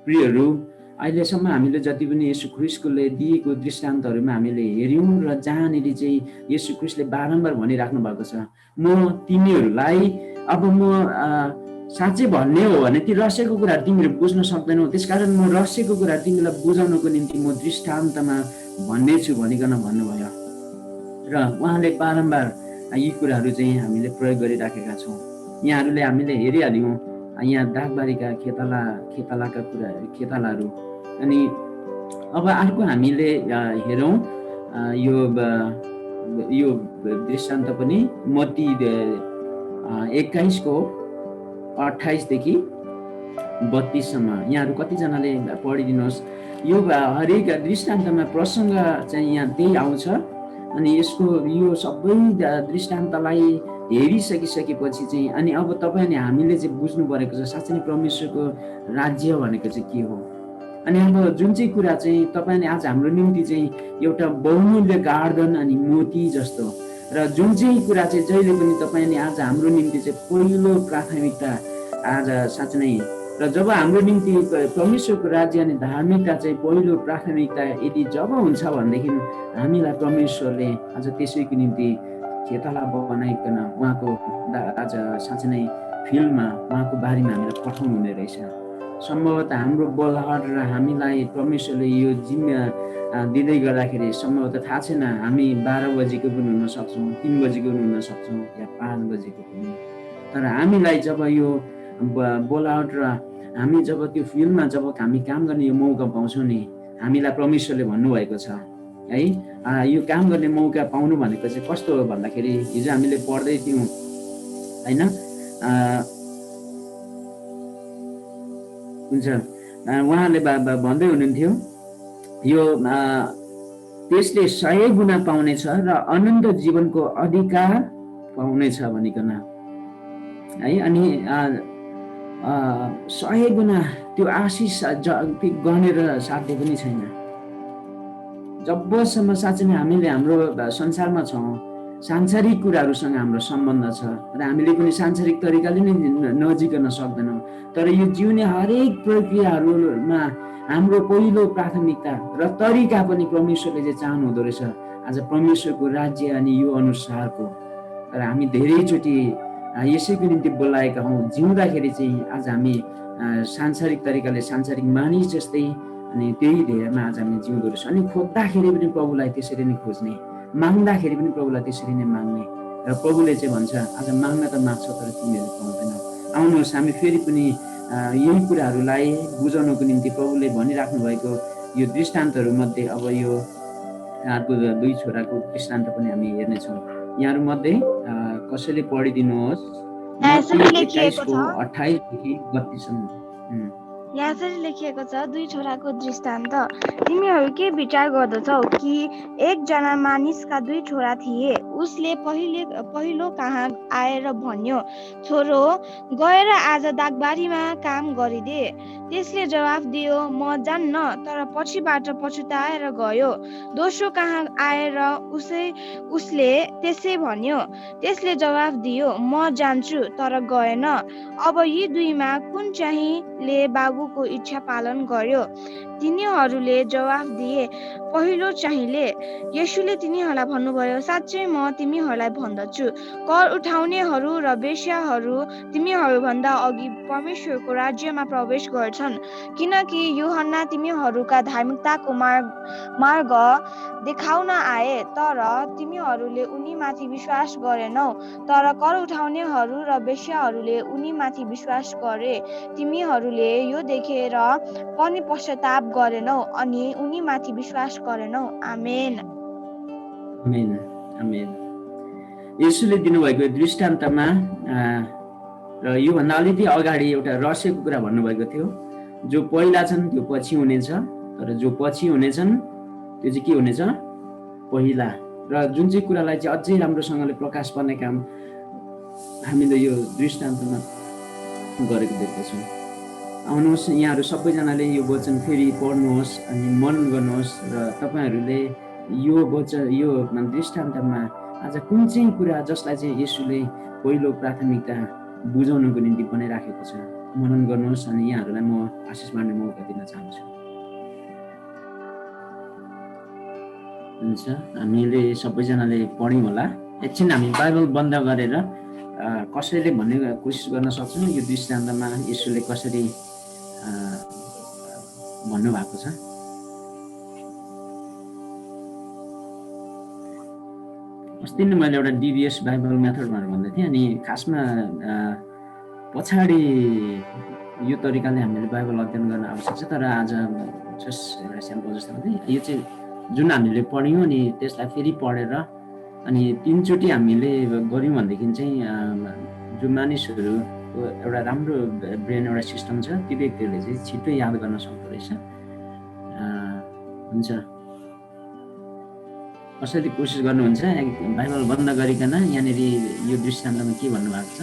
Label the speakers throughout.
Speaker 1: प्रियहरू, अहिलेसम्म हामीले जति पनि येशू ख्रीष्टले दिएको दृष्टान्तहरूमा हामीले हेऱ्यौँ र जहाँनिर चाहिँ येशू ख्रीष्टले बारम्बार भनिराख्नु भएको छ, म तिमीहरूलाई अब म साँच्चै भन्ने हो भने ती रहस्यको कुराहरू तिमीहरू बुझ्न सक्दैनौ, त्यसकारण म रहस्यको कुराहरू तिमीलाई बुझाउनको निम्ति म दृष्टान्तमा भन्नेछु भनिकन भन्नुभयो। र उहाँले बारम्बार यी कुराहरू चाहिँ हामीले प्रयोग गरिराखेका छौँ। यहाँहरूले हामीले हेरिहाल्यौँ यहाँ दागबारीका खेतालाका खेतालाहरू। अनि अब अर्को हामीले हेरौँ यो दृष्टान्त पनि मत्ती 21:28 देखि 32 सम्म। यहाँहरू कतिजनाले पढिदिनुहोस्। यो हरेक दृष्टान्तमा प्रसङ्ग चाहिँ यहाँ त्यही आउँछ। अनि यसको यो सबै दृष्टान्तलाई हेरिसकिसकेपछि चाहिँ अनि अब तपाईँ अनि हामीले चाहिँ बुझ्नु परेको छ साँच्चै नै परमेश्वरको राज्य भनेको चाहिँ के हो। अनि अब जुन चाहिँ कुरा चाहिँ तपाईँले आज हाम्रो निम्ति चाहिँ एउटा बहुमूल्य गार्डन अनि मोती जस्तो, र जुन चाहिँ कुरा चाहिँ जहिले पनि तपाईँले आज हाम्रो निम्ति चाहिँ पहिलो प्राथमिकता आज साँच्चै नै, र जब हाम्रो निम्ति परमेश्वरको राज्य अनि धार्मिकता चाहिँ पहिलो प्राथमिकता यदि जब हुन्छ भनेदेखि हामीलाई परमेश्वरले आज त्यसैको निम्ति खेताला बनाइकन उहाँको आज साँच्चै नै फिल्डमा उहाँको बारीमा हामीलाई पठाउनु हुने रहेछ। सम्भवतः हाम्रो बलहट र हामीलाई परमेश्वरले यो जिम्मा दिँदै गर्दाखेरि सम्भवतः थाहा छैन, हामी 12 बजीको पनि हुन सक्छौँ, 3 बजीको पनि हुन सक्छौँ, या 5 बजीको पनि। तर हामीलाई जब यो बोलावट र हामी जब त्यो फिल्डमा जब हामी काम गर्ने यो मौका पाउँछौँ नि, हामीलाई परमेश्वरले भन्नुभएको छ है, यो काम गर्ने मौका पाउनु भनेको चाहिँ कस्तो हो भन्दाखेरि हिजो हामीले पढ्दै थियौँ होइन, हुन्छ उहाँले भन्दै हुनुहुन्थ्यो यो त्यसले 100 गुणा पाउनेछ र अनन्त जीवनको अधिकार पाउनेछ भनिकन है। अनि 100 गुणा त्यो आशिष गनेर साध्य पनि छैन। जबसम्म साँच्चै नै हामीले हाम्रो संसारमा छौँ, सांसारिक कुराहरूसँग हाम्रो सम्बन्ध छ र हामीले पनि सांसारिक तरिकाले नै नजिकन सक्दैनौँ। तर यो जिउने हरेक प्रक्रियाहरूमा हाम्रो पहिलो प्राथमिकता र तरिका पनि परमेश्वरले चाहिँ चाहनु हुँदो रहेछ आज परमेश्वरको राज्य अनि यो अनुसारको। तर हामी धेरैचोटि यसैको निम्ति बोलाएका हौँ, जिउँदाखेरि चाहिँ आज हामी सांसारिक तरिकाले सांसारिक मानिस जस्तै अनि त्यही ध्येयमा आज हामी जिउँदो रहेछ। अनि खोज्दाखेरि पनि प्रभुलाई त्यसरी नै खोज्ने, माग्दाखेरि पनि प्रभुलाई त्यसरी नै माग्ने। र प्रभुले चाहिँ भन्छ आज माग्न त माग्छ तर तिमीहरू पाउँदैनौ। आउनुहोस् हामी फेरि पनि यही कुराहरूलाई बुझाउनको निम्ति प्रभुले भनिराख्नु भएको यो दृष्टान्तहरूमध्ये अब यो अर्को 2 छोराको दृष्टान्त पनि हामी हेर्नेछौँ। यहाँहरू मध्ये कसैले पढिदिनुहोस् मत्ती 21:28 देखि 32 सम्म।
Speaker 2: यसरी लेखिएको छ, 2 छोराको दृष्टान्त। तिमीहरू के विचार गर्दछौ कि एकजना मानिसका 2 छोरा थिए। उसले पहिलो कहाँ आएर भन्यो, छोरो गएर आज दागबारीमा काम गरिदे। त्यसले जवाफ दियो, म जान्न, तर पछिबाट पछुताएर गयो। दोस्रो कहाँ आएर उसले त्यसै भन्यो। त्यसले जवाफ दियो, म जान्छु, तर गएन। अब यी 2मा कुन चाहिँले बाबुको इच्छा पालन गर्यो? तिनीहरूले जवाफ दिए, पहिलो चाहिँले। येशूले तिनीहरूलाई भन्नुभयो, साँच्चै म तिमीहरूलाई भन्दछु, कर उठाउनेहरू र वेश्याहरू तिमीहरूभन्दा अघि परमेश्वरको राज्यमा प्रवेश गर्छन्। किनकि यूहन्ना तिमीहरूका धार्मिकताको मार्ग देखाउन आए, तर तिमीहरूले उनीमाथि विश्वास गरेनौ। तर कर उठाउनेहरू र वेश्याहरूले उनीमाथि विश्वास गरे। तिमीहरूले यो देखेर पनि पश्चाताप गरेनौ अनि उनीमाथि विश्वास गरेनौ। आमेन।
Speaker 1: आमेन। आमेन। येशूले दिनुभएको दृष्टान्तमा र योभन्दा अलिकति अगाडि एउटा रहस्यको कुरा भन्नुभएको थियो। जो पहिला छन् त्यो पछि हुनेछ, तर जो पछि हुनेछन् त्यो चाहिँ के हुनेछ? पहिला। र जुन चाहिँ कुरालाई चाहिँ अझै राम्रोसँगले प्रकाश पर्ने काम हामीले यो दृष्टान्तमा गरेको देख्दछौँ। आउनुहोस् यहाँहरू सबैजनाले यो वचन फेरि पढ्नुहोस् अनि मन गर्नुहोस् र तपाईँहरूले यो वचन यो दृष्टान्तमा आज कुन चाहिँ कुरा जसलाई चाहिँ येशूले पहिलो प्राथमिकता बुझाउनुको निम्ति बनाइराखेको छ मनन गर्नुहोस् अनि यहाँहरूलाई म आशिष बाँड्ने मौका दिन चाहन्छु। हुन्छ, हामीले सबैजनाले पढ्यौँ होला। एकछिन हामी बाइबल बन्द गरेर कसैले भन्ने कोसिस गर्न सक्छौँ यो दृष्टान्तमा यीशुले कसरी भन्नुभएको छ। अस्ति नै मैले एउटा डिभिएस बाइबल मेथड भनेर भन्दै थिएँ, अनि खासमा पछाडि यो तरिकाले हामीले बाइबल अध्ययन गर्न आवश्यक छ। तर आज जस्ट एउटा स्याम्पल जस्तो मात्रै, यो चाहिँ जुन हामीले पढ्यौँ अनि त्यसलाई फेरि पढेर अनि 3 चोटि हामीले गऱ्यौँ भनेदेखि चाहिँ जो मानिसहरूको एउटा राम्रो ब्रेन एउटा सिस्टम छ ती व्यक्तिहरूले चाहिँ छिटो याद गर्न सक्दो रहेछ। हुन्छ, कसैले कोसिस गर्नुहुन्छ बाइबल बन्द गरिकन यहाँनिर यो दृष्टान्तमा के भन्नुभएको छ?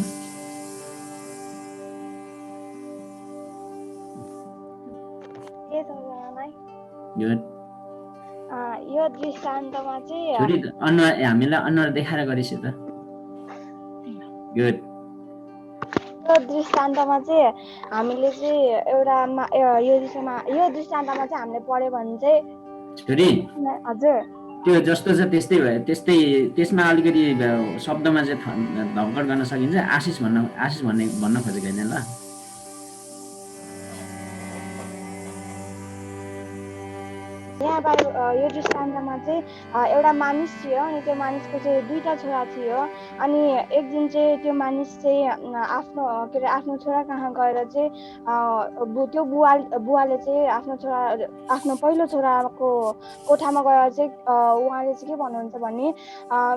Speaker 2: यो दृष्टान्तमा चाहिँ
Speaker 1: हामीलाई अनुहार देखाएर गरिस् त। गुड।
Speaker 2: यो दृष्टान्तमा चाहिँ हामीले चाहिँ एउटा यो दृष्टान्तमा चाहिँ हामीले पढ्यो भने चाहिँ
Speaker 1: छोरी
Speaker 2: हजुर
Speaker 1: त्यो जस्तो छ त्यस्तै भयो, त्यस्तै त्यसमा अलिकति शब्दमा चाहिँ धक्कड गर्न सकिन्छ। आशिष भन्न खोजेको होइन ल।
Speaker 2: यहाँ यो दृष्टान्तमा चाहिँ एउटा मानिस थियो अनि त्यो मानिसको चाहिँ 2टा छोरा थियो। अनि एक दिन चाहिँ त्यो मानिस चाहिँ आफ्नो छोरा कहाँ गएर चाहिँ त्यो बुवाले चाहिँ आफ्नो पहिलो छोराको कोठामा गएर चाहिँ उहाँले चाहिँ के भन्नुहुन्छ भने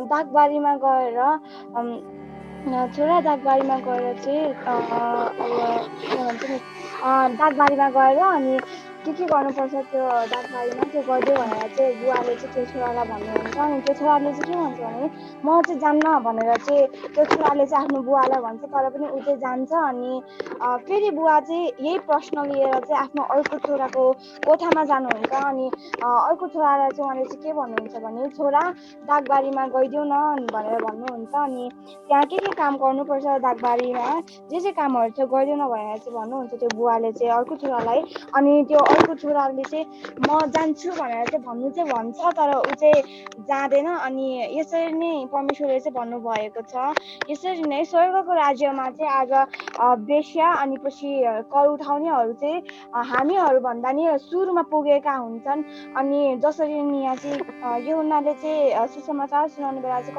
Speaker 2: दागबारीमा गएर छोरा दागबारीमा गएर चाहिँ दागबारीमा गएर अनि के गर्नुपर्छ त्यो दागबारीमा त्यो गरिदियो भनेर चाहिँ बुवाले चाहिँ त्यो छोरालाई भन्नुहुन्छ। अनि त्यो छोराले चाहिँ के भन्छ भने म चाहिँ जान्न भनेर चाहिँ त्यो छोराले चाहिँ आफ्नो बुवालाई भन्छ। तर पनि ऊ चाहिँ जान्छ। अनि फेरि बुवा चाहिँ यही प्रश्न लिएर चाहिँ आफ्नो अर्को छोराको कोठामा जानुहुन्छ। अनि अर्को छोरालाई चाहिँ उहाँले चाहिँ के भन्नुहुन्छ भने छोरा दागबारीमा गइदिउ न भनेर भन्नुहुन्छ। अनि त्यहाँ के काम गर्नुपर्छ दागबारीमा जे कामहरू चाहिँ गरिदिउ न भनेर चाहिँ भन्नुहुन्छ त्यो बुवाले चाहिँ अर्को छोरालाई। अनि त्यो अर्को छोराले चाहिँ म जान्छु भनेर चाहिँ भन्छ, तर ऊ चाहिँ जाँदैन। अनि यसरी नै परमेश्वरले चाहिँ भन्नुभएको छ, यसरी नै स्वर्गको राज्यमा चाहिँ आज बेश्या अनि पछि कर उठाउनेहरू चाहिँ हामीहरू भन्दा नि सुरुमा पुगेका हुन्छन्। अनि जसरी नि यहाँ चाहिँ यूहन्नाले चाहिँ सुसमाचार सुनाउने बेला चाहिँ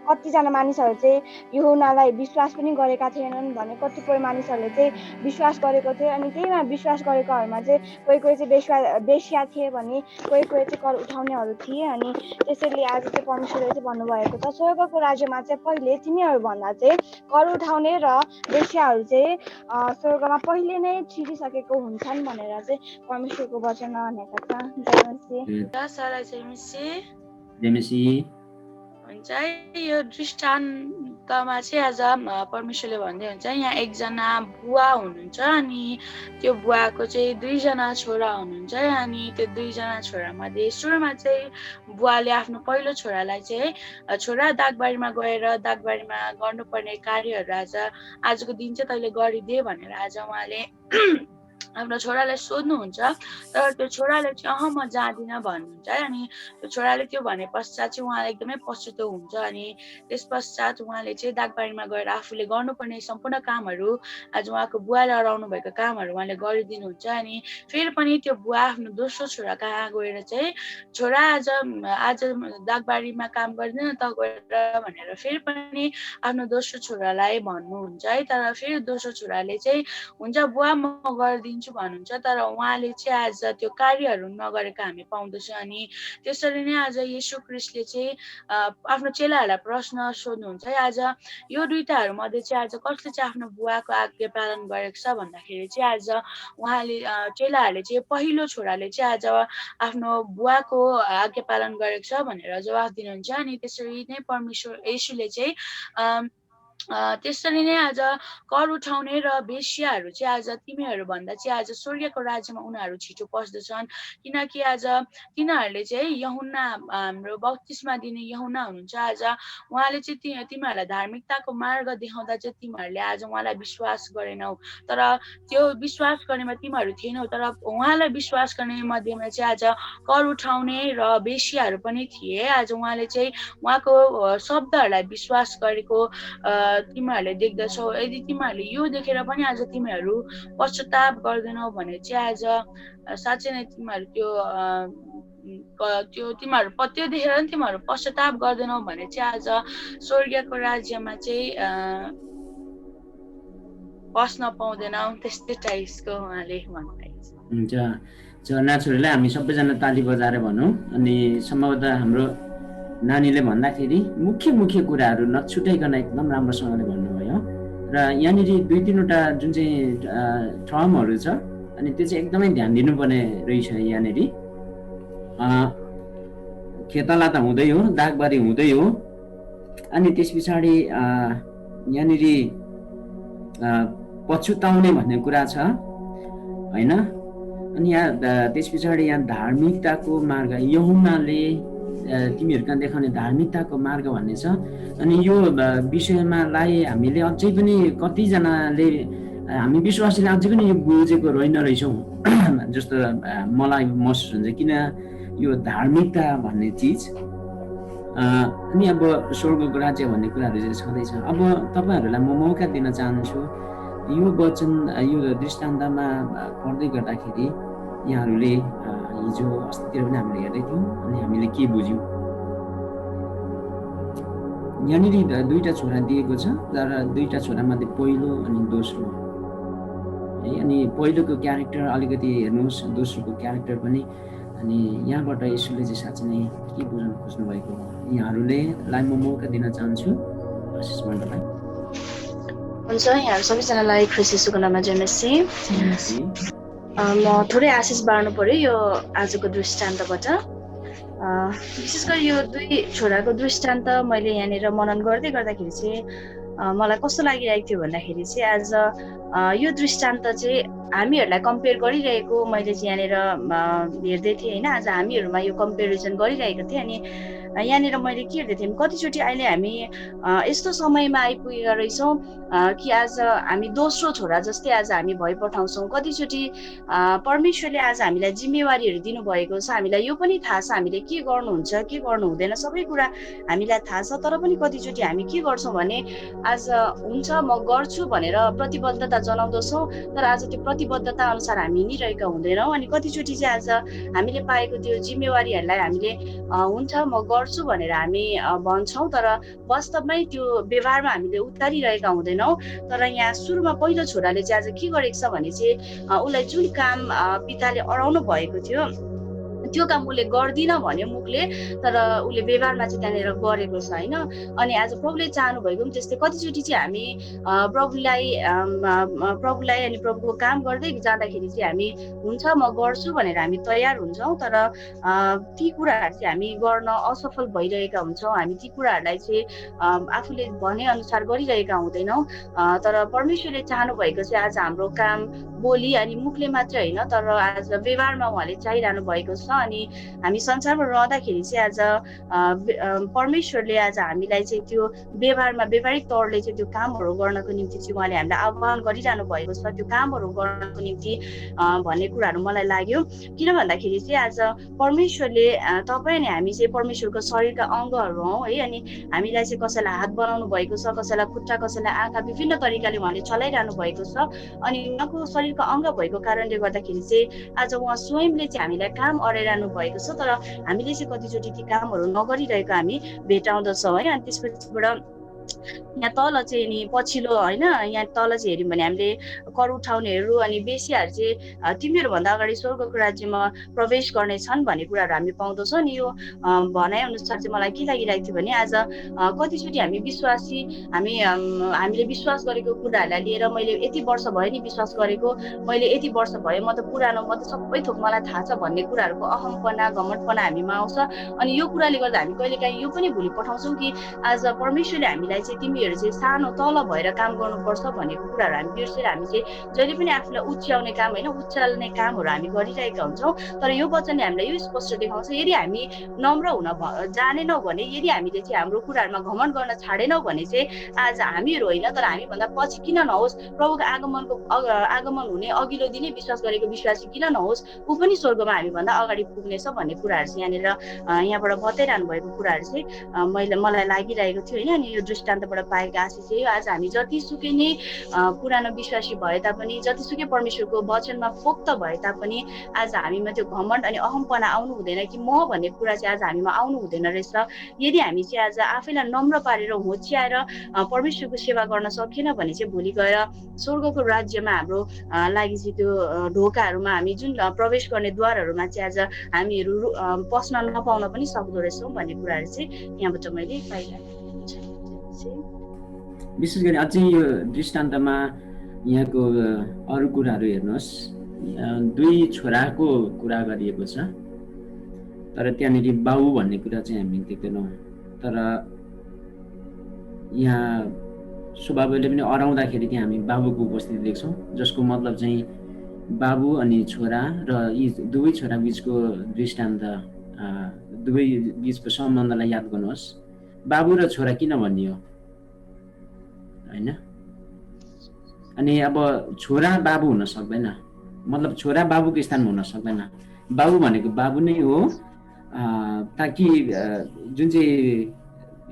Speaker 2: कतिजना मानिसहरू चाहिँ यूहन्नालाई विश्वास पनि गरेका थिएनन् भने कतिपय मानिसहरूले चाहिँ विश्वास गरेको थियो। अनि त्यहीमा विश्वास गरेकोहरूमा चाहिँ कोही चाहिँ बेश्या थिए भने कोही चाहिँ कर उठाउनेहरू थिए। अनि त्यसैले आज चाहिँ परमेश्वरले चाहिँ भन्नुभएको छ स्वर्गको राज्यमा चाहिँ पहिले तिनीहरू भन्दा चाहिँ कर उठाउने र बेश्याहरू चाहिँ स्वर्गमा पहिले नै छिरिसकेको हुन्छन् भनेर चाहिँ परमेश्वरको वचनमा भनेको
Speaker 1: छ।
Speaker 3: हुन्छ, यो दृष्टान्तमा चाहिँ आज परमेश्वरले भन्दै हुन्छ यहाँ एकजना बुवा हुनुहुन्छ अनि त्यो बुवाको चाहिँ 2जना छोरा हुनुहुन्छ। अनि त्यो 2जना छोरामध्ये सुरुमा चाहिँ बुवाले आफ्नो पहिलो छोरालाई चाहिँ छोरा दागबारीमा गएर दागबारीमा गर्नुपर्ने कार्यहरू आजको दिन चाहिँ तैँले गरिदे भनेर आज उहाँले आफ्नो छोरालाई सोध्नुहुन्छ। तर त्यो छोराले चाहिँ म जाँदिनँ भन्नुहुन्छ। अनि त्यो छोराले त्यो भने पश्चात चाहिँ उहाँलाई एकदमै पछुतो हुन्छ। अनि त्यस पश्चात उहाँले चाहिँ दागबारीमा गएर आफूले गर्नुपर्ने सम्पूर्ण कामहरू आज उहाँको बुवाले अराउनु भएको कामहरू उहाँले गरिदिनुहुन्छ। अनि फेरि पनि त्यो बुवा आफ्नो दोस्रो छोरा कहाँ गएर चाहिँ छोरा आज दागबारीमा काम गर्दैन त गएर भनेर फेरि पनि आफ्नो दोस्रो छोरालाई भन्नुहुन्छ है। तर फेरि दोस्रो छोराले चाहिँ हुन्छ बुवा म गरिदिन्छु भन्नुहुन्छ। तर उहाँले चाहिँ आज त्यो कार्यहरू नगरेको हामी पाउँदछौँ। अनि त्यसरी नै आज येशू ख्रीष्टले चाहिँ आफ्नो चेलाहरूलाई प्रश्न सोध्नुहुन्छ है आज यो 2टाहरू मध्ये चाहिँ आज कसले चाहिँ आफ्नो बुवाको आज्ञा पालन गरेको छ भन्दाखेरि चाहिँ आज उहाँले चेलाहरूले चाहिँ पहिलो छोराले चाहिँ आज आफ्नो बुवाको आज्ञा पालन गरेको छ भनेर जवाफ दिनुहुन्छ। अनि त्यसरी नै परमेश्वर येशूले चाहिँ त्यसरी नै आज कर उठाउने र वेश्याहरू चाहिँ आज तिमीहरूभन्दा चाहिँ आज स्वर्गको राज्यमा उनीहरू छिटो पस्दछन्, किनकि आज तिनीहरूले चाहिँ यूहन्ना हाम्रो बप्तिस्मा दिने यूहन्ना हुनुहुन्छ, आज उहाँले चाहिँ तिमीहरूलाई धार्मिकताको मार्ग देखाउँदा चाहिँ तिमीहरूले आज उहाँलाई विश्वास गरेनौ, तर त्यो विश्वास गर्नेमा तिमीहरू थिएनौ, तर उहाँलाई विश्वास गर्ने मध्येमा चाहिँ आज कर उठाउने र वेश्याहरू पनि थिए। आज उहाँले चाहिँ उहाँको शब्दहरूलाई विश्वास गरेको तिमीहरूले देख्दछौ। यदि तिमीहरूले यो देखेर पनि आज तिमीहरू पश्चाताप गर्दैनौ भने चाहिँ आज साँच्चै नै तिमीहरू त्यो देखेर पनि तिमीहरू पश्चाताप गर्दैनौ भने चाहिँ आज स्वर्गको राज्यमा चाहिँ पस्न पाउँदैनौ। त्यस्तै टाइप्सको उहाँले भन्नुहुन्छ।
Speaker 1: हुन्छ झरना छोरीलाई हामी सबैजना ताली बजाएर भनौँ। अनि सम्भवतः हाम्रो नानीले भन्दाखेरि मुख्य कुराहरू नछुटाइकन एकदम राम्रोसँगले भन्नुभयो। र यहाँनिर 2-3वटा जुन चाहिँ टर्महरू छ अनि त्यो चाहिँ एकदमै ध्यान दिनुपर्ने रहेछ। यहाँनिर खेतला त हुँदै हो, दागबारी हुँदै हो, अनि त्यस पछाडि यहाँनिर पछुताउने भन्ने कुरा छ होइन। अनि यहाँ त्यस पछाडि यहाँ धार्मिकताको मार्ग, यूहन्नाले तिमीहरू कहाँ देखाउने धार्मिकताको मार्ग भन्ने छ। अनि यो विषयमा हामीले अझै पनि कतिजनाले हामी विश्वासीले अझै पनि यो बुझेको रहेनछौँ जस्तो मलाई महसुस हुन्छ। किन यो धार्मिकता भन्ने चिज अनि अब स्वर्गको राज्य भन्ने कुराहरू चाहिँ छँदैछ। अब तपाईँहरूलाई म मौका दिन चाहन्छु यो वचन यो दृष्टान्तमा पढ्दै गर्दाखेरि यहाँहरूले हिजो अस्तितिर पनि हामीले हेर्दै थियौँ अनि हामीले के बुझ्यौँ। यहाँनिर 2टा छोरा दिएको छ र 2टा छोरामध्ये पहिलो अनि दोस्रो है। अनि पहिलोको क्यारेक्टर अलिकति हेर्नुहोस्, दोस्रोको क्यारेक्टर पनि। अनि यहाँबाट यसुले चाहिँ साँच्चै नै के बुझ्न खोज्नु भएको यहाँहरूले म मौका दिन चाहन्छु। आशिष मण्डललाई
Speaker 4: हुन्छ। यहाँहरू सबैजनालाई ख्रीष्ट येशूको नाममा जय मसीह। म थोरै आशिष बाँड्नु पर्यो यो आजको दृष्टान्तबाट। विशेष गरी यो 2 छोराको दृष्टान्त मैले यहाँनिर मनन गर्दाखेरि चाहिँ मलाई कस्तो लागिरहेको थियो भन्दाखेरि चाहिँ आज यो दृष्टान्त चाहिँ हामीहरूलाई कम्पेयर गरिरहेको मैले चाहिँ यहाँनिर हेर्दै थिएँ होइन। आज हामीहरूमा यो कम्पेरिजन गरिरहेको थिएँ। अनि यहाँनिर मैले के हेर्दै थिएँ, कतिचोटि अहिले हामी यस्तो समयमा आइपुगेका रहेछौँ कि आज हामी दोस्रो छोरा जस्तै आज हामी भइपठाउँछौँ। कतिचोटि परमेश्वरले आज हामीलाई जिम्मेवारीहरू दिनुभएको छ, हामीलाई यो पनि थाहा छ हामीले के गर्नुहुन्छ के गर्नु हुँदैन सबै कुरा हामीलाई थाहा छ। तर पनि कतिचोटि हामी के गर्छौँ भने आज हुन्छ म गर्छु भनेर प्रतिबद्धता जनाउँदछौँ, तर आज त्यो प्रतिबद्धता अनुसार हामी हिँडिरहेका हुँदैनौँ। अनि कतिचोटि चाहिँ आज हामीले पाएको त्यो जिम्मेवारीहरूलाई हामीले हुन्छ म गर्छु भनेर हामी भन्छौँ, तर वास्तवमै त्यो व्यवहारमा हामीले उतारिरहेका हुँदैनौँ। तर यहाँ सुरुमा पहिलो छोराले चाहिँ आज के गरेको छ भने चाहिँ उसलाई जुन काम पिताले अराउनु भएको थियो त्यो काम उसले गर्दिनँ भन्यो मुखले, तर उसले व्यवहारमा चाहिँ त्यहाँनिर गरेको छ होइन। अनि आज प्रभुले चाहनु भएको पनि त्यस्तै कतिचोटि चाहिँ हामी प्रभुलाई अनि प्रभुको काम गर्दै जाँदाखेरि चाहिँ हामी हुन्छ म गर्छु भनेर हामी तयार हुन्छौँ, तर ती कुराहरू चाहिँ हामी गर्न असफल भइरहेका हुन्छौँ। हामी ती कुराहरूलाई चाहिँ आफूले भने अनुसार गरिरहेका हुँदैनौँ। तर परमेश्वरले चाहनु भएको चाहिँ आज हाम्रो काम बोली अनि मुखले मात्रै होइन, तर आज व्यवहारमा उहाँले चाहिरहनु भएको छ। अनि हामी संसारमा रहँदाखेरि चाहिँ आज परमेश्वरले आज हामीलाई चाहिँ त्यो व्यवहारमा व्यवहारिक तौरले चाहिँ त्यो कामहरू गर्नको निम्ति चाहिँ उहाँले हामीलाई आह्वान गरिरहनु भएको छ, त्यो कामहरू गर्नको निम्ति भन्ने कुराहरू मलाई लाग्यो। किन भन्दाखेरि चाहिँ आज परमेश्वरले तपाईँ अनि हामी चाहिँ परमेश्वरको शरीरका अङ्गहरू हौँ है। अनि हामीलाई चाहिँ कसैलाई हात बनाउनु भएको छ, कसैलाई खुट्टा, कसैलाई आँखा, विभिन्न तरिकाले उहाँले चलाइरहनु भएको छ। अनि उहाँको शरीरको अङ्ग भएको कारणले गर्दाखेरि चाहिँ आज उहाँ स्वयंले चाहिँ हामीलाई काम अराइरहनु भएको छ, तर हामीले चाहिँ कतिचोटि ती कामहरू नगरिरहेको हामी भेटाउँदछौँ है। अनि त्यसपछिबाट यहाँ तल चाहिँ नि पछिल्लो होइन, यहाँ तल चाहिँ हेऱ्यौँ भने हामीले कर उठाउनेहरू अनि बेसीहरू चाहिँ तिमीहरूभन्दा अगाडि स्वर्गको राज्यमा प्रवेश गर्ने छन् भन्ने कुराहरू हामी पाउँदछौँ। अनि यो भनाइ अनुसार चाहिँ मलाई के लागिरहेको थियो भने आज कतिचोटि हामी विश्वासी हामीले विश्वास गरेको कुराहरूलाई लिएर मैले यति वर्ष भयो नि विश्वास गरेको, मैले यति वर्ष भयो म त पुरानो, म त सबै थोक मलाई थाहा छ भन्ने कुराहरूको अहमपना घमटपना हामीमा आउँछ। अनि यो कुराले गर्दा हामी कहिलेकाहीँ यो पनि भुलि पठाउँछौँ कि आज परमेश्वरले हामीलाई हामीलाई चाहिँ तिमीहरू चाहिँ सानो तल भएर काम गर्नुपर्छ भनेको कुराहरू हामी बिर्सेर हामी चाहिँ जहिले पनि आफूलाई उच्याउने काम होइन उचाल्ने कामहरू हामी गरिरहेका हुन्छौँ। तर यो वचनले हामीलाई यो स्पष्ट देखाउँछ यदि हामी नम्र हुन जानेनौँ भने, यदि हामीले चाहिँ हाम्रो कुराहरूमा घमण्ड गर्न छाडेनौँ भने चाहिँ आज हामीहरू होइन तर हामीभन्दा पछि किन नहोस्, प्रभुको आगमन हुने अघिल्लो दिनै विश्वास गरेको विश्वासी किन नहोस्, ऊ पनि स्वर्गमा हामीभन्दा अगाडि पुग्नेछ भन्ने कुराहरू चाहिँ यहाँनिर यहाँबाट बताइरहनु भएको कुराहरू चाहिँ मलाई लागिरहेको थियो होइन। अनि यो दृष्टान्तबाट पाएका आशिष चाहिँ आज हामी जतिसुकै नै पुरानो विश्वासी भए तापनि, जतिसुकै परमेश्वरको वचनमा पोख्त भए तापनि आज हामीमा त्यो घमण्ड अनि अहमपना आउनु हुँदैन कि म भन्ने कुरा चाहिँ आज हामीमा आउनु हुँदैन रहेछ। यदि हामी चाहिँ आज आफैलाई नम्र पारेर होच्याएर परमेश्वरको सेवा गर्न सकेन भने चाहिँ भोलि गएर स्वर्गको राज्यमा हाम्रो लागि चाहिँ त्यो ढोकाहरूमा हामी जुन प्रवेश गर्ने द्वारहरूमा चाहिँ आज हामीहरू पस्न नपाउन पनि सक्दो रहेछौँ भन्ने कुराहरू चाहिँ यहाँबाट मैले पाइरहेको छु।
Speaker 1: विशेष गरी अझै यो दृष्टान्तमा यहाँको अरू कुराहरू हेर्नुहोस्, दुई छोराको कुरा गरिएको छ, तर त्यहाँनिर बाउ भन्ने कुरा चाहिँ हामी देख्दैनौँ। तर यहाँ स्वभावले पनि अराउँदाखेरि त्यहाँ हामी बाबुको उपस्थिति देख्छौँ, जसको मतलब चाहिँ बाबु अनि छोरा र यी दुवै छोरा बिचको दृष्टान्त, दुवै बिचको सम्बन्धलाई याद गर्नुहोस्। बाबु र छोरा किन भनियो होइन? अनि अब छोरा बाबु हुन सक्दैन, मतलब छोरा बाबुको स्थानमा हुन सक्दैन। बाबु भनेको बाबु नै हो, ताकि जुन चाहिँ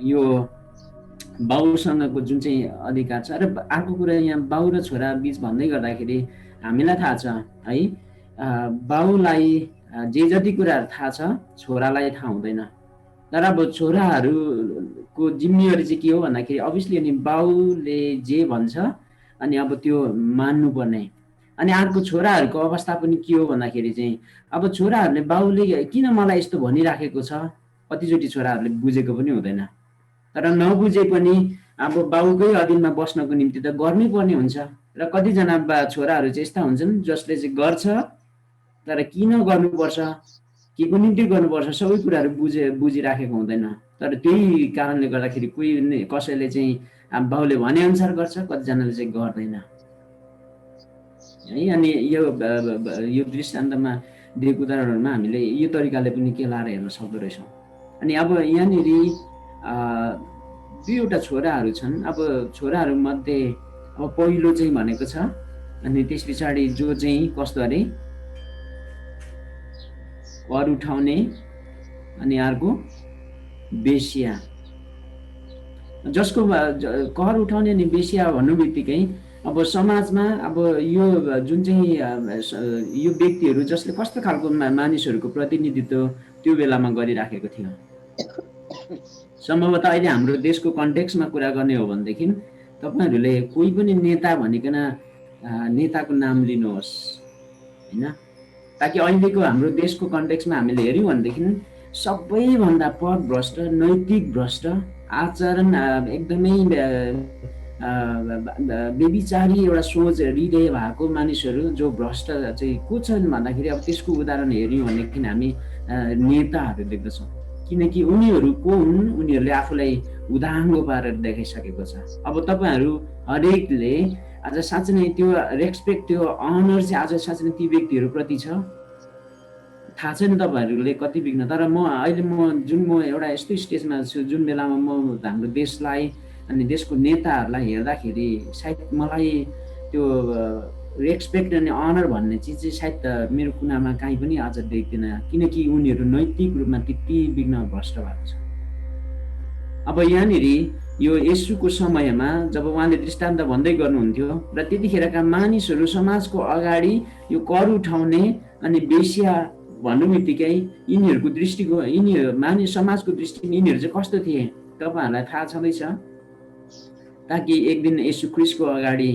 Speaker 1: यो बाउसँगको जुन चाहिँ अधिकार छ। र अर्को कुरा यहाँ बाउ र छोरा बिच भन्दै गर्दाखेरि हामीलाई थाहा छ है, बाउलाई जे जति कुराहरू थाहा छ छोरालाई थाहा हुँदैन। तर अब छोराहरूको जिम्मेवारी चाहिँ के हो भन्दाखेरि अभियसली अनि बाउले जे भन्छ अनि अब त्यो मान्नुपर्ने। अनि अर्को छोराहरूको अवस्था पनि के हो भन्दाखेरि चाहिँ अब छोराहरूले बाउले किन मलाई यस्तो भनिराखेको छ कतिचोटि छोराहरूले बुझेको पनि हुँदैन। तर नबुझे पनि अब बाउकै अधीनमा बस्नको निम्ति त गर्नै पर्ने हुन्छ। र कतिजना छोराहरू चाहिँ यस्ता हुन्छन् जसले चाहिँ गर्छ तर किन गर्नुपर्छ, के को निम्ति गर्नुपर्छ सबै कुराहरू बुझिराखेको हुँदैन। तर त्यही कारणले गर्दाखेरि कोही कसैले चाहिँ बाउले भनेअनुसार गर्छ, कतिजनाले चाहिँ गर्दैन है। अनि यो दृष्टान्तमा दिएको उदाहरणहरूमा हामीले यो तरिकाले पनि के लाएर हेर्न सक्दो रहेछौँ। अनि अब यहाँनिर दुईवटा छोराहरू छन्। अब छोराहरू मध्ये अब पहिलो चाहिँ भनेको छ, अनि त्यस पछाडि जो चाहिँ कस्तो अरे कर उठाउने, अनि अर्को बेसिया। जसको कर उठाउने अनि बेसिया भन्नु बित्तिकै अब समाजमा अब यो जुन चाहिँ यो व्यक्तिहरू जसले कस्तो खालको मानिसहरूको प्रतिनिधित्व त्यो बेलामा गरिराखेको थियो। सम्भवतः अहिले हाम्रो देशको कन्टेक्स्टमा कुरा गर्ने हो भनेदेखि तपाईँहरूले कोही पनि नेता भनिकन नेताको नाम लिनुहोस् होइन, ताकि अहिलेको हाम्रो देशको कन्टेक्स्टमा हामीले हेऱ्यौँ भनेदेखि सबैभन्दा पथभ्रष्ट, नैतिक भ्रष्ट, आचरण एकदमै बेविचारी एउटा सोच हृदय भएको मानिसहरू जो भ्रष्ट चाहिँ को छन् भन्दाखेरि अब त्यसको उदाहरण हेऱ्यौँ भनेदेखि हामी नेताहरू देख्दछौँ। किनकि उनीहरू को हुन्, उनीहरूले आफूलाई उदाङ्गो पारेर देखाइसकेको छ। अब तपाईँहरू हरेकले आज साँच्चै नै त्यो रेस्पेक्ट, त्यो अनर चाहिँ आज साँच्चै नै ती व्यक्तिहरूप्रति छ। थाहा छैन तपाईँहरूले कति बिग्न, तर अहिले म एउटा यस्तो स्टेजमा छु जुन बेलामा म हाम्रो देशलाई अनि देशको नेताहरूलाई हेर्दाखेरि सायद मलाई त्यो रेस्पेक्ट अनि अनर भन्ने चिज चाहिँ सायद मेरो कुनामा काहीँ पनि आज देख्दैन, किनकि उनीहरू नैतिक रूपमा त्यति बिग्न भ्रष्ट भएको छ। अब यहाँनिर यो येशूको समयमा जब उहाँले दृष्टान्त भन्दै गर्नुहुन्थ्यो र त्यतिखेरका मानिसहरू समाजको अगाडि यो कर उठाउने अनि बेसिया भन्नु बित्तिकै यिनीहरूको दृष्टिको मानिस समाजको दृष्टिमा यिनीहरू चाहिँ कस्तो थिए तपाईँहरूलाई थाहा छँदैछ। ताकि एक दिन येशू ख्रीष्टको अगाडि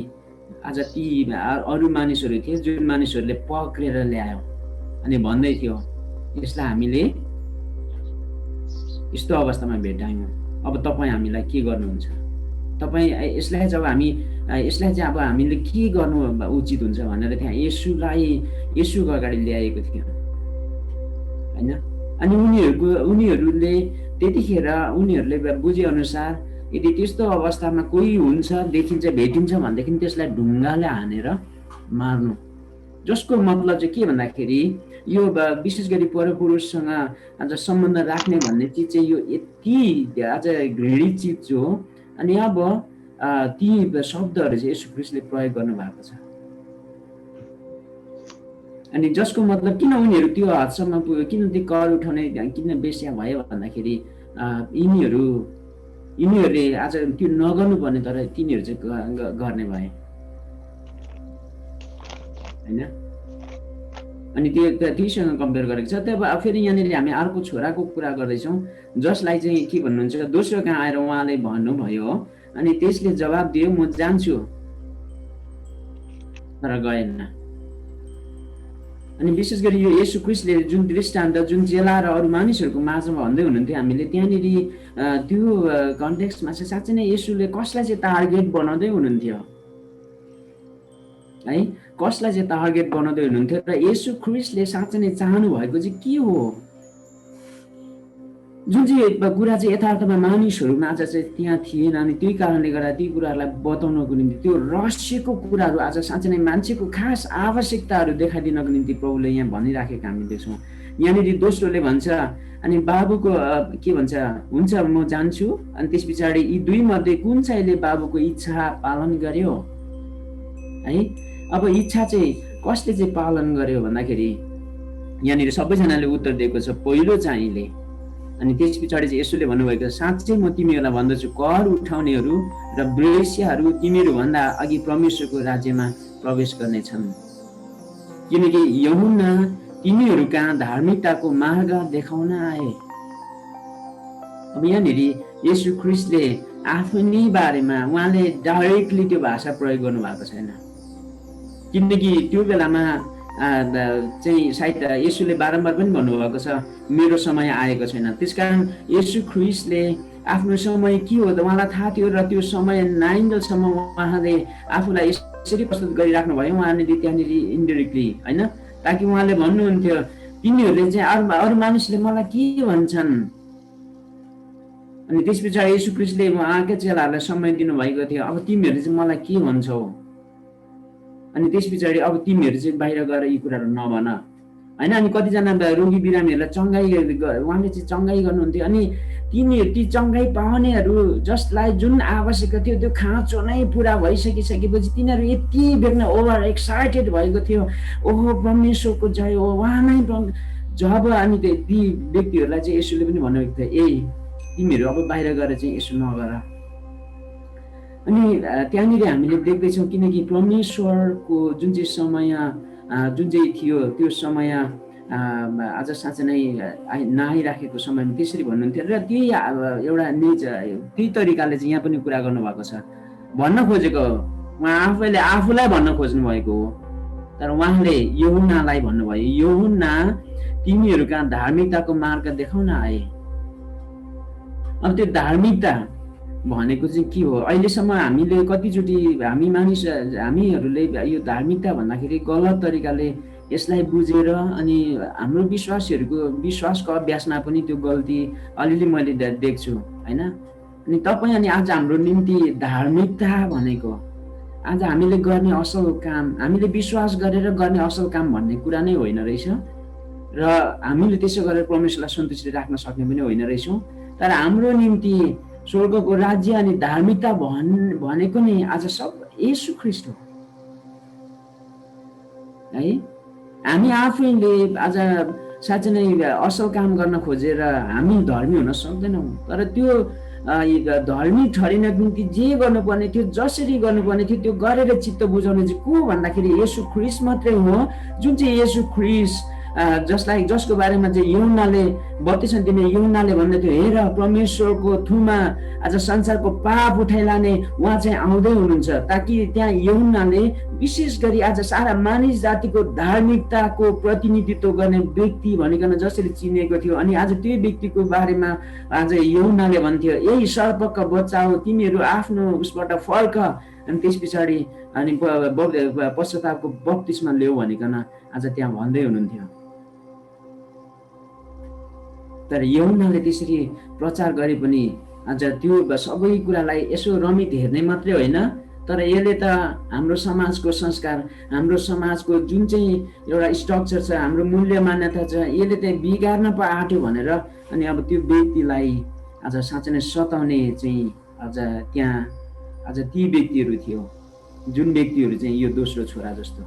Speaker 1: आज ती अरू मानिसहरू थिए जुन मानिसहरूले पक्रेर ल्यायो अनि भन्दै थियो यसलाई हामीले यस्तो अवस्थामा भेट्टायौँ, अब तपाईँ हामीलाई के गर्नुहुन्छ, तपाईँ यसलाई चाहिँ अब हामीले के गर्नु उचित हुन्छ भनेर त्यहाँ येशूको अगाडि ल्याएको थियो होइन। अनि उनीहरूले त्यतिखेर उनीहरूले बुझे अनुसार यदि त्यस्तो अवस्थामा कोही हुन्छ देखिन्छ भेटिन्छ भनेदेखि त्यसलाई ढुङ्गाले हानेर मार्नु, जसको मतलब चाहिँ के भन्दाखेरि यो विशेष गरी परपुरुषसँग आज सम्बन्ध राख्ने भन्ने चिज चाहिँ यो यति आज घृणित चिज हो। अनि अब ती शब्दहरू चाहिँ येशू ख्रीष्टले प्रयोग गर्नु भएको छ। अनि जसको मतलब किन उनीहरू त्यो हदसम्म पुग्यो, किन त्यो कर उठाउने किन बेस्या भयो भन्दाखेरि यिनीहरूले आज त्यो नगर्नु पर्ने तर तिनीहरू चाहिँ गर्ने भए हैन। अनि त्योसँग कम्पेयर गरेको छ। तब फेरि यहाँनिर हामी अर्को छोराको कुरा गर्दैछौँ जसलाई चाहिँ के भन्नुहुन्छ, दोस्रो कहाँ आएर उहाँले भन्नुभयो अनि त्यसले जवाब दियो म जान्छु, तर गएन। अनि विशेष गरी यो येशू ख्रीष्टले जुन दृष्टान्त जुन चेला र अरू मानिसहरूको माझमा भन्दै हुनुहुन्थ्यो हामीले त्यहाँनिर त्यो कन्टेक्स्टमा चाहिँ साँच्चै नै येशूले कसलाई चाहिँ टार्गेट बनाउँदै हुनुहुन्थ्यो है, कसलाई चाहिँ टार्गेट बनाउँदै हुनुहुन्थ्यो र येशू ख्रीष्टले साँच्चै नै चाहनु भएको चाहिँ के हो, जुन चाहिँ कुरा चाहिँ यथार्थमा मानिसहरूमा आज चाहिँ त्यहाँ थिएन। अनि त्यही कारणले गर्दा ती कुराहरूलाई बताउनको निम्ति त्यो रहस्यको कुराहरू आज साँच्चै नै मान्छेको खास आवश्यकताहरू देखाइदिनको निम्ति प्रभुले यहाँ भनिराखेको हामी देख्छौँ। यहाँनिर दोस्रोले भन्छ अनि बाबुको के भन्छ, हुन्छ म जान्छु। अनि त्यस पछाडि यी दुई मध्ये कुन चाहिँले बाबुको इच्छा पालन गर्यो है। अब इच्छा चाहिँ कसले चाहिँ पालन गर्यो भन्दाखेरि यहाँनिर सबैजनाले उत्तर दिएको छ पहिलो चाहिँले। अनि त्यस पछाडि चाहिँ यसोले भन्नुभएको छ साँच्चै म तिमीहरूलाई भन्दछु कर उठाउनेहरू र वेश्याहरू तिमीहरू भन्दा अघि परमेश्वरको राज्यमा प्रवेश गर्नेछन्, किनकि यूहन्ना तिमीहरू कहाँ धार्मिकताको मार्ग देखाउन आए। अब यहाँनिर येशू ख्रीष्टले आफ्नै बारेमा उहाँले डाइरेक्टली त्यो भाषा प्रयोग गर्नु भएको छैन, किनकि त्यो बेलामा चाहिँ सायद येशूले बारम्बार पनि भन्नुभएको छ मेरो समय आएको छैन। त्यसकारण येशू ख्रीष्टले आफ्नो समय के हो त उहाँलाई थाहा थियो र त्यो समय नआइन्जेलसम्म उहाँले आफूलाई यसरी प्रस्तुत गरिराख्नु भयो उहाँले त्यहाँनिर इन्डाइरेक्टली होइन, ताकि उहाँले भन्नुहुन्थ्यो तिमीहरूले चाहिँ अरू मानिसले मलाई के भन्छन्। अनि त्यस पछाडि येशू ख्रीष्टले उहाँकै चेलाहरूलाई समय दिनुभएको थियो अब तिमीहरूले चाहिँ मलाई के भन्छौ। अनि त्यस पछाडि अब तिमीहरू चाहिँ बाहिर गएर यी कुराहरू नभन होइन। अनि कतिजना रोगी बिरामीहरूलाई चङ्गाई उहाँले चाहिँ चङ्गाई गर्नुहुन्थ्यो। अनि ती चङ्गाई पाउनेहरू जसलाई जुन आवश्यकता थियो त्यो खाँचो नै पुरा भइसकिसकेपछि तिनीहरू यति बेग्न ओभर एक्साइटेड भएको थियो, ओहो परमेश्वरको जय हो उहाँ नै जब। अनि ती व्यक्तिहरूलाई चाहिँ यसोले पनि भन्नुभएको थियो ए तिमीहरू अब बाहिर गएर चाहिँ यसो नगर। अनि त्यहाँनिर हामीले देख्दैछौँ किनकि परमेश्वरको जुन चाहिँ समय जुन चाहिँ थियो त्यो समय आज साँच्चै नै नआइराखेको समयमा त्यसरी भन्नुहुन्थ्यो र त्यही एउटा निज त्यही तरिकाले चाहिँ यहाँ पनि कुरा गर्नुभएको छ। भन्न खोजेको उहाँ आफैले आफूलाई भन्न खोज्नु भएको हो, तर उहाँले यूहन्नालाई भन्नुभयो यूहन्ना तिमीहरू कहाँ धार्मिकताको मार्ग देखाउन आए। अब त्यो धार्मिकता भनेको चाहिँ के हो, अहिलेसम्म हामीले कतिचोटि हामीहरूले यो धार्मिकता भन्दाखेरि गलत तरिकाले यसलाई बुझेर अनि हाम्रो विश्वासको अभ्यासमा पनि त्यो गल्ती अलिअलि मैले देख्छु होइन। अनि तपाईँ अनि आज हाम्रो निम्ति धार्मिकता भनेको आज हामीले गर्ने असल काम, हामीले विश्वास गरेर गर्ने असल काम भन्ने कुरा नै होइन रहेछ र हामीले त्यसो गरेर परमेश्वरलाई सन्तुष्टि राख्न सक्ने पनि होइन रहेछौँ। तर हाम्रो निम्ति स्वर्गको राज्य अनि धार्मिकता भनेको नै आज सब येशू ख्रीष्ट हो है। हामी आफैले आज साँच्चै नै असल काम गर्न खोजेर हामी धर्मी हुन सक्दैनौँ, तर त्यो धर्मी ठहरिनको निम्ति जे गर्नुपर्ने थियो जसरी गर्नुपर्ने थियो त्यो गरेर चित्त बुझाउने चाहिँ को भन्दाखेरि येशू ख्रीष्ट मात्रै हो। जुन चाहिँ येशू ख्रीष्ट जसको बारेमा चाहिँ यूहन्नाले बत्तिसन दिने यूहन्नाले भन्दै थियो हेर परमेश्वरको थुमा आज संसारको पाप उठाइलाने उहाँ चाहिँ आउँदै हुनुहुन्छ, ताकि त्यहाँ यूहन्नाले विशेष गरी आज सारा मानिस जातिको धार्मिकताको प्रतिनिधित्व गर्ने व्यक्ति भनिकन जसरी चिनेको थियो। अनि आज त्यो व्यक्तिको बारेमा आज यूहन्नाले भन्थ्यो यही सर्पका बच्चा हो तिमीहरू आफ्नो उसबाट फर्क अनि त्यस पछाडि अनि पश्चातापको बप्तिस्मा ल्याऊ भनिकन आज त्यहाँ भन्दै हुनुहुन्थ्यो। तर यूहन्नाले त्यसरी प्रचार गरे पनि आज त्यो सबै कुरालाई यसो रमित हेर्ने मात्रै होइन, तर यसले त हाम्रो समाजको संस्कार, हाम्रो समाजको जुन चाहिँ एउटा स्ट्रक्चर छ, हाम्रो मूल्य मान्यता छ, यसले चाहिँ बिगार्न पो आँट्यो भनेर अनि अब त्यो व्यक्तिलाई आज साँच्चै नै सताउने चाहिँ आज त्यहाँ आज ती व्यक्तिहरू थियो जुन व्यक्तिहरू चाहिँ यो दोस्रो छोरा जस्तो।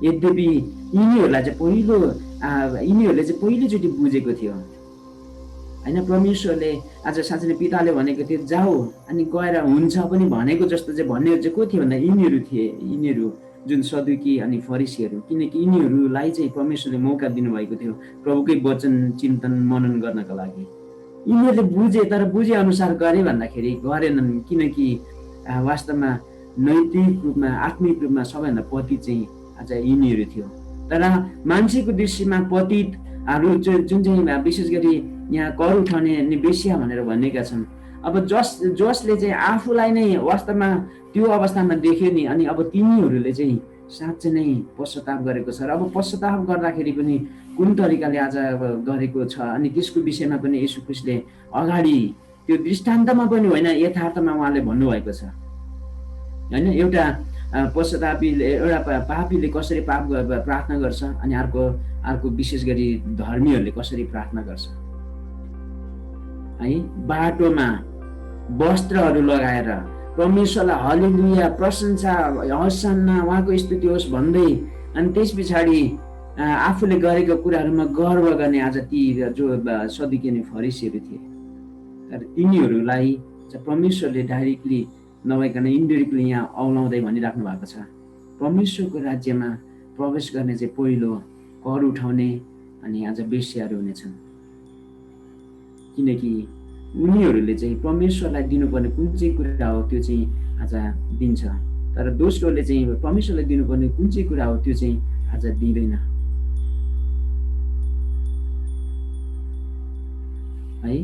Speaker 1: यद्यपि यिनीहरूले चाहिँ पहिलोचोटि बुझेको थियो होइन, परमेश्वरले आज साँच्चै नै पिताले भनेको थियो जाऊ अनि गएर हुन्छ पनि भनेको जस्तो चाहिँ भन्नेहरू चाहिँ को थियो भन्दा यिनीहरू थिए, यिनीहरू जुन सदुकी अनि फरिसीहरू, किनकि यिनीहरूलाई चाहिँ परमेश्वरले मौका दिनुभएको थियो प्रभुकै वचन चिन्तन मनन गर्नका लागि। यिनीहरूले बुझे, तर बुझे अनुसार गरे भन्दाखेरि गरेनन्, किनकि वास्तवमा नैतिक रूपमा आत्मिक रूपमा सबैभन्दा पतित चाहिँ आज यिनीहरू थियो। तर मान्छेको दृष्टिमा पतितहरू जुन चाहिँ विशेष गरी यहाँ कर उठाउने अनि बेस्या भनेर भनेका छन्। अब जसले चाहिँ आफूलाई नै वास्तवमा त्यो अवस्थामा देख्यो नि, अनि अब तिनीहरूले चाहिँ साँच्चै नै पश्चाताप गरेको छ। र अब पश्चाताप गर्दाखेरि पनि कुन तरिकाले आज गरेको छ अनि त्यसको विषयमा पनि येशू ख्रीष्टले अगाडि त्यो दृष्टान्तमा पनि होइन, यथार्थमा उहाँले भन्नुभएको छ होइन। एउटा पश्चातापीले, एउटा पापीले कसरी पाप प्रार्थना गर्छ अनि अर्को विशेष गरी धर्मीहरूले कसरी प्रार्थना गर्छ है। बाटोमा वस्त्रहरू लगाएर परमेश्वरलाई हल्लेलुया, प्रशंसा, हसाना, उहाँको स्तुति होस् भन्दै अनि त्यस पछाडि आफूले गरेको कुराहरूमा गर्व गर्ने आज ती जो सदुकी अनि फरिसीहरू थिए। तर तिनीहरूलाई परमेश्वरले डाइरेक्टली नभइकन इन्डाइरेक्टली यहाँ औलाउँदै भनिराख्नु भएको छ, परमेश्वरको राज्यमा प्रवेश गर्ने चाहिँ पहिलो कर उठाउने अनि आज बेस्याहरू हुनेछन्। किनकि उनीहरूले चाहिँ परमेश्वरलाई दिनुपर्ने कुन चाहिँ कुरा हो त्यो चाहिँ आज दिन्छ, तर दोस्रोले चाहिँ परमेश्वरलाई दिनुपर्ने कुन चाहिँ कुरा हो त्यो चाहिँ आज दिँदैन है।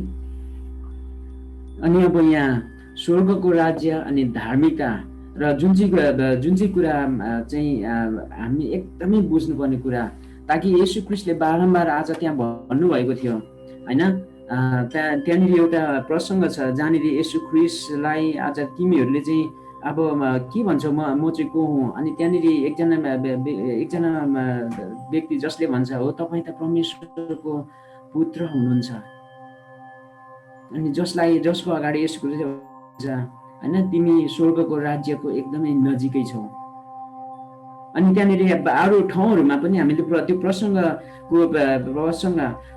Speaker 1: अनि अब यहाँ स्वर्गको राज्य अनि धार्मिकता र जुन चाहिँ कुरा चाहिँ हामी एकदमै बुझ्नुपर्ने कुरा, ताकि येशू ख्रीष्टले बारम्बार आज त्यहाँ भन्नुभएको थियो होइन। त्यहाँनिर एउटा प्रसङ्ग छ जहाँनिर येशू ख्रीष्टलाई आज तिमीहरूले चाहिँ अब के भन्छौ, म चाहिँ को हुँ, अनि त्यहाँनिर एकजना व्यक्ति जसले भन्छ हो तपाईँ त परमेश्वरको पुत्र हुनुहुन्छ, अनि जसको अगाडि येशू ख्रीष्टले भन्छ होइन तिमी स्वर्गको राज्यको एकदमै नजिकै छौ। अनि त्यहाँनिर अरू ठाउँहरूमा पनि हामीले त्यो प्रसङ्ग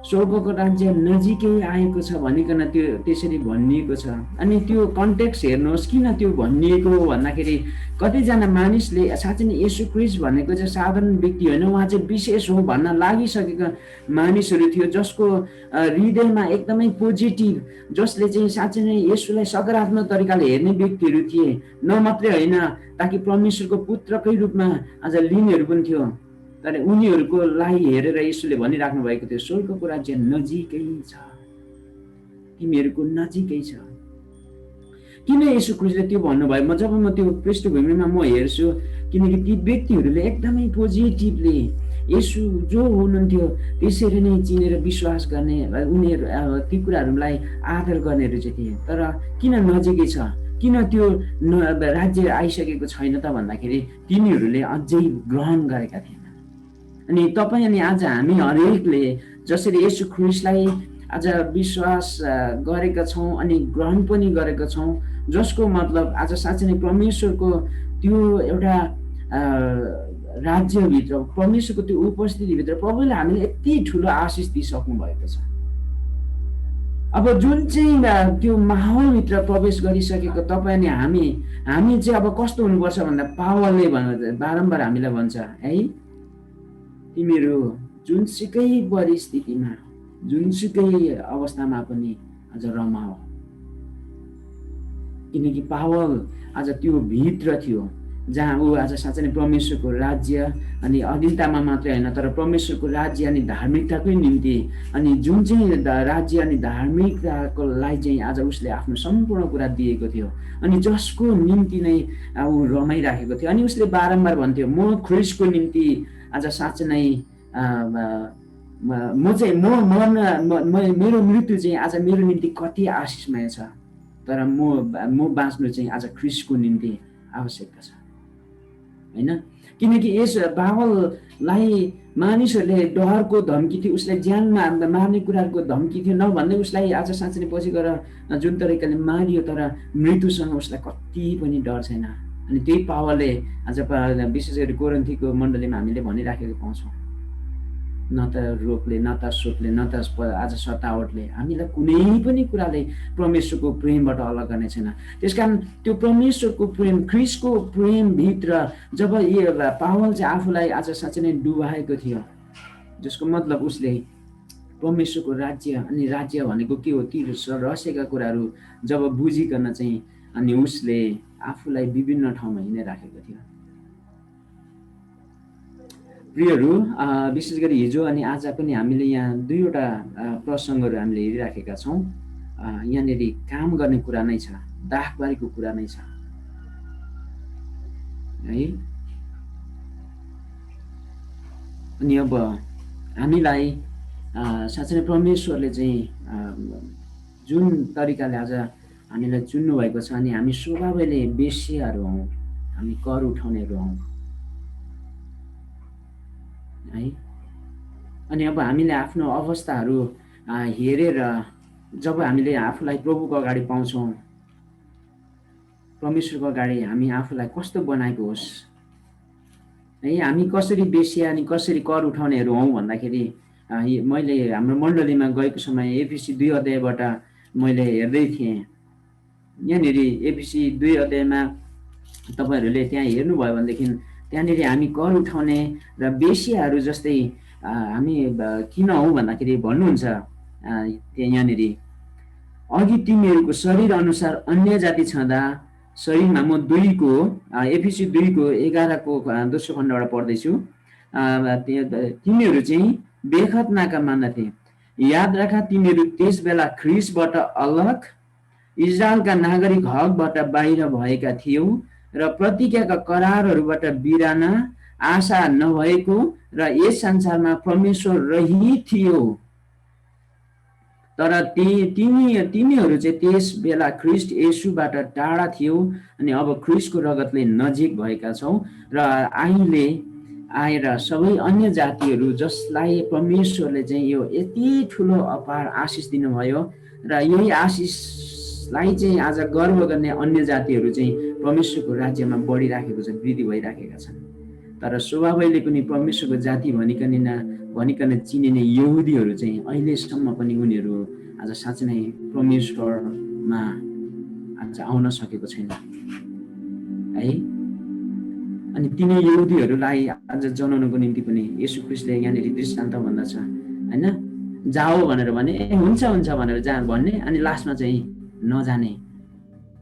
Speaker 1: स्वर्गको राज्य नजिकै आएको छ भनिकन त्यो त्यसरी भनिएको छ। अनि त्यो कन्टेक्स्ट हेर्नुहोस् किन त्यो भनिएको हो भन्दाखेरि कतिजना मानिसले साँच्चै नै येशू ख्रीष्ट भनेको चाहिँ साधारण व्यक्ति होइन, उहाँ चाहिँ विशेष हो भन्न लागिसकेका मानिसहरू थियो, जसको हृदयमा एकदमै पोजिटिभ, जसले चाहिँ साँच्चै नै येशूलाई सकारात्मक तरिकाले हेर्ने व्यक्तिहरू थिए। न मात्रै होइन ताकि परमेश्वरको पुत्रकै रूपमा आज लिनेहरू पनि थियो। तर उनीहरूको लागि हेरेर येशूले भनिराख्नु भएको थियो स्वर्गको राज्य नजिकै छ, तिमीहरूको नजिकै छ। किन येशू ख्रीष्टले त्यो भन्नुभयो? जब म त्यो पृष्ठभूमिमा म हेर्छु, किनकि ती व्यक्तिहरूले एकदमै पोजिटिभली येशू जो हुनुहुन्थ्यो त्यसरी नै चिनेर विश्वास गर्ने, उनीहरू ती कुराहरूलाई आदर गर्नेहरू चाहिँ थिए। तर किन नजिकै छ, किन त्यो राज्य आइसकेको छैन त भन्दाखेरि तिनीहरूले अझै ग्रहण गरेका थिएन। अनि तपाईँ अनि आज हामी हरेकले जसरी येशू ख्रीष्टलाई आज विश्वास गरेका छौँ अनि ग्रहण पनि गरेका छौँ, जसको मतलब आज साँच्चै नै परमेश्वरको त्यो एउटा राज्यभित्र, परमेश्वरको त्यो उपस्थितिभित्र प्रभुले हामीले यति ठुलो आशिष दिइसक्नु भएको छ। अब जुन चाहिँ त्यो माहौलभित्र प्रवेश गरिसकेको तपाईँ अनि हामी चाहिँ अब कस्तो हुनुपर्छ भन्दा पावलले बारम्बार हामीलाई भन्छ है, तिमीहरू जुनसुकै परिस्थितिमा जुनसुकै अवस्थामा पनि आज रमाओ। किनकि पावल आज त्यो भित्र थियो जहाँ ऊ आज साँच्चै नै परमेश्वरको राज्य अनि अधीनतामा मात्रै होइन तर परमेश्वरको राज्य अनि धार्मिकताकै निम्ति अनि जुन चाहिँ राज्य अनि धार्मिकताको लागि चाहिँ आज उसले आफ्नो सम्पूर्ण कुरा दिएको थियो अनि जसको निम्ति नै ऊ रमाइराखेको थियो। अनि उसले बारम्बार भन्थ्यो म ख्रीष्टको निम्ति आज साँच्चै नै मेरो मृत्यु चाहिँ आज मेरो निम्ति कति आशिषमय छ। तर म बाँच्नु चाहिँ आज ख्रिस्टको निम्ति आवश्यकता छ हैन। किनकि यस पावललाई मानिसहरूले डरको धम्की थियो, उसलाई ज्यानमा मार्ने कुराको धम्की थियो, नभन्दै उसलाई आज साँच्चै नै पछि गएर जुन तरिकाले मारियो तर मृत्युसँग उसलाई कति पनि डर छैन। अनि त्यही पावलले आज विशेष गरी कोरिन्थीको मण्डलीमा हामीले भनिराखेको पाउँछौँ, न त रोगले, न त शोकले, न त आज सतावटले हामीलाई कुनै पनि कुराले परमेश्वरको प्रेमबाट अलग गर्ने छैन। त्यसकारण त्यो परमेश्वरको प्रेम, ख्रिस्टको प्रेमभित्र जब पावल चाहिँ आफूलाई आज साँच्चै नै डुबाएको थियो, जसको मतलब उसले परमेश्वरको राज्य, अनि राज्य भनेको के हो ती रहस्यका कुराहरू जब बुझिकन चाहिँ अनि उसले आफूलाई विभिन्न ठाउँमा हिँडिराखेको थियो। प्रियहरू, विशेष गरी हिजो अनि आज पनि हामीले यहाँ दुईवटा प्रसङ्गहरू हामीले हेरिराखेका छौँ। यहाँनिर काम गर्ने कुरा नै छ, दाखबारीको कुरा नै छ है। अनि अब हामीलाई साँच्चै नै परमेश्वरले चाहिँ जुन तरिकाले आज हामीलाई चुन्नु भएको छ, अनि हामी स्वभावैले बेस्याहरू हौँ, हामी कर उठाउनेहरू हौँ है। अनि अब हामीले आफ्नो अवस्थाहरू हेरेर जब हामीले आफूलाई प्रभुको अगाडि पाउँछौँ, परमेश्वरको अगाडि हामी आफूलाई कस्तो बनाएको होस् है, हामी कसरी बेस्या अनि कसरी कर उठाउनेहरू हौँ भन्दाखेरि मैले हाम्रो मण्डलीमा गएको समय एफिसी 2 अध्यायबाट मैले हेर्दै थिएँ। यहाँनिर एफिसी 2 अध्यायमा तपाईँहरूले त्यहाँ हेर्नुभयो भनेदेखि त्यहाँनिर हामी कर उठाउने र बेस्याहरू जस्तै हामी किन हौँ भन्दाखेरि भन्नुहुन्छ यहाँनिर, अघि तिमीहरूको शरीर अनुसार अन्य जाति छँदा शरीरमा, म 2 को एफिसी 2 को 11 को दोस्रो खण्डबाट पढ्दैछु, तिमीहरू चाहिँ बेखतनाका मान्दथे, याद राख तिमीहरू त्यस बेला ख्रिस्टबाट अलग, इजरायलका नागरिक हकबाट बाहिर भएका थियौ र प्रतिज्ञाका करारहरूबाट बिराना, आशा नभएको र यस संसारमा परमेश्वर रहित थियो। तर तिमीहरू चाहिँ त्यस बेला ख्रिस्ट येशूबाट टाढा थियौ, अनि अब ख्रिस्टको रगतले नजिक भएका छौ र अहिले आएर सबै अन्य जातिहरू जसलाई परमेश्वरले चाहिँ यो यति ठुलो अपार आशिष दिनुभयो र यही आशिषलाई चाहिँ आज गर्व गर्ने अन्य जातिहरू चाहिँ परमेश्वरको राज्यमा बढिराखेको छ, वृद्धि भइराखेका छन्। तर स्वभावैले पनि परमेश्वरको जाति भनिकन चिनिने यहुदीहरू चाहिँ अहिलेसम्म पनि उनीहरू आज साँच्चै नै परमेश्वरमा आज आउन सकेको छैन है। अनि तिनी यहुदीहरूलाई आज जनाउनको निम्ति पनि येशू ख्रिस्टले यहाँनिर दृष्टान्त भन्दछ हैन, जाओ भनेर भने हुन्छ भनेर भन्ने, अनि लास्टमा चाहिँ नजाने।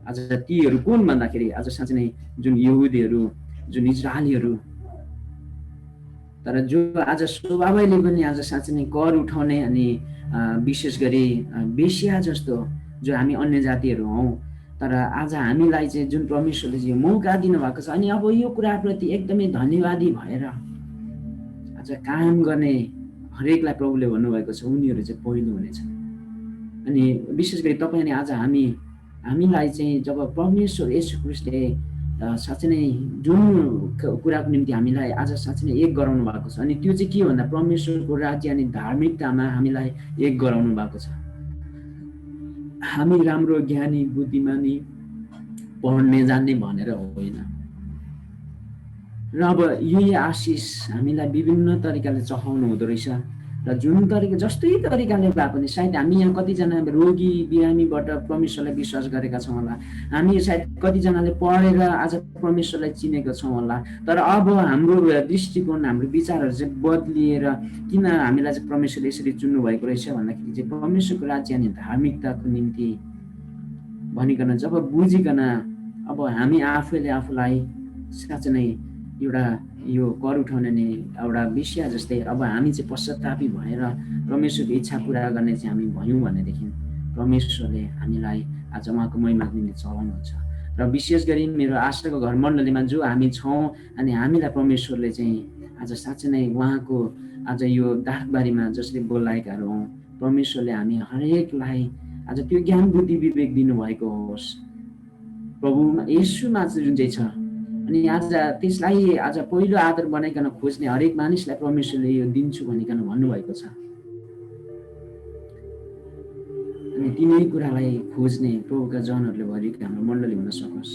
Speaker 1: आज तीहरू कुन भन्दाखेरि आज साँच्चै नै जुन यहुदीहरू, जुन इजरायलीहरू, तर जो आज स्वभावैले पनि आज साँच्चै नै कर उठाउने अनि विशेष गरी बेस्या जस्तो जो हामी अन्य जातिहरू हौँ, तर आज हामीलाई चाहिँ जुन परमेश्वरले चाहिँ मौका दिनुभएको छ, अनि अब यो कुराप्रति एकदमै धन्यवादी भएर आज काम गर्ने हरेकलाई प्रभुले भन्नुभएको छ, उनीहरू चाहिँ पहिलो हुनेछ। अनि विशेष गरी तपाईँ अनि आज हामीलाई चाहिँ जब परमेश्वर येशू ख्रिस्टले साँच्चै नै जुन कुराको निम्ति हामीलाई आज साँच्चै नै एक गराउनु भएको छ, अनि त्यो चाहिँ के भन्दा परमेश्वरको राज्य अनि धार्मिकतामा हामीलाई एक गराउनु भएको छ। हामी राम्रो ज्ञानी बुद्धिमानी पढ्ने जान्ने भनेर होइन, र अब यही आशिष हामीलाई विभिन्न तरिकाले चखाउनु हुँदो रहेछ। र जुन तरिका जस्तै तरिकाले भए पनि सायद हामी यहाँ कतिजना रोगी बिरामीबाट परमेश्वरलाई विश्वास गरेका छौँ होला, हामी सायद कतिजनाले पढेर आज परमेश्वरलाई चिनेका छौँ होला, तर अब हाम्रो दृष्टिकोण, हाम्रो विचारहरू चाहिँ बदलिएर किन हामीलाई चाहिँ परमेश्वरले यसरी चुन्नु भएको रहेछ भन्दाखेरि चाहिँ परमेश्वरको राज्य अनि धार्मिकताको निम्ति भनिकन जब बुझिकन अब हामी आफैले आफूलाई साँच्चै नै एउटा यो कर उठाउने नि एउटा विषय जस्तै अब हामी चाहिँ पश्चातापी भएर परमेश्वरको इच्छा पुरा गर्ने चाहिँ हामी भयौँ भनेदेखि परमेश्वरले हामीलाई आज उहाँको महिमाको निम्ति चलाउनुहुन्छ। र विशेष गरी मेरो आशाको घर मण्डलीमा जो हामी छौँ, अनि हामीलाई परमेश्वरले चाहिँ आज साँच्चै नै उहाँको आज यो दाखबारीमा जसले बोलाएकाहरू हौँ, परमेश्वरले हामी हरेकलाई आज त्यो ज्ञान बुद्धि विवेक दिनुभएको होस् प्रभु येशूमा जुन चाहिँ छ। अनि आज त्यसलाई आज पहिलो आदर बनाइकन खोज्ने हरेक मानिसलाई परमेश्वरले यो दिन्छु भनिकन भन्नुभएको छ। अनि तिनै कुरालाई खोज्ने प्रभुका जनहरूले भरिएको हाम्रो मण्डली हुन सकोस्।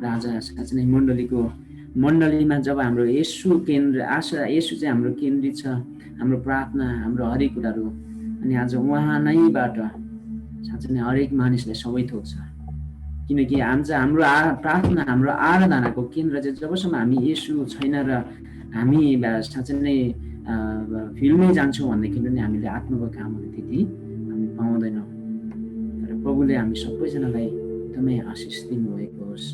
Speaker 1: र आज साँच्चै नै मण्डलीमा जब हाम्रो येशू केन्द्र आशा येशू चाहिँ हाम्रो केन्द्रित छ, हाम्रो प्रार्थना हाम्रो हरेक कुराहरू, अनि आज उहाँ नैबाट साँच्चै नै हरेक मानिसलाई सबै थोक छ। किनकि हाम्रो प्रार्थना हाम्रो आराधनाको केन्द्र चाहिँ जबसम्म हामी येशू छैन र हामी साँच्चै नै फिल्डमै जान्छौँ भन्दाखेरि पनि हामीले आत्माको कामहरू त्यति हामी पाउँदैनौँ। तर प्रभुले हामी सबैजनालाई एकदमै आशिष दिनुभएको होस्।